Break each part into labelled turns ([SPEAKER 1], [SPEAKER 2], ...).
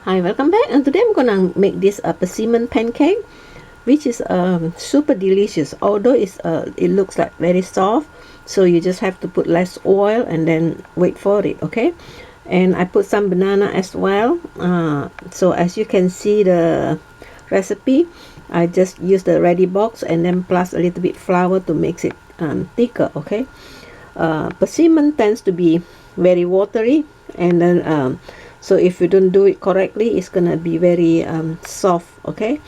[SPEAKER 1] Hi, welcome back, and today I'm gonna make this persimmon pancake, which is super delicious. Although it looks like very soft, so you just have to put less oil and then wait for it. Okay, and I put some banana as well. So as you can see the recipe, I just use the ready box and then plus a little bit flour to make it thicker. Okay, persimmon tends to be very watery, and then so if you don't do it correctly, it's gonna be very soft. Okay,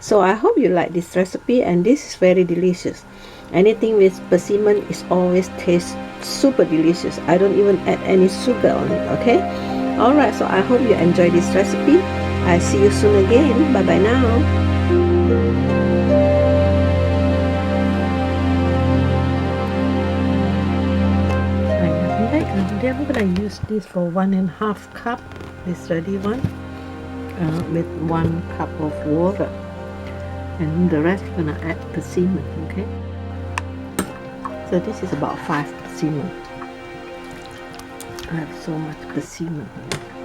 [SPEAKER 1] so I hope you like this recipe, and this is very delicious. Anything with persimmon is always taste super delicious. I don't even add any sugar on it. Okay, all right, so I hope you enjoy this recipe. I see you soon again. Bye bye now. Today I'm going to use this for 1.5 cup, this ready one, with 1 cup of water, and the rest we're going to add persimmon. Okay, so this is about 5 persimmon. I have so much persimmon here.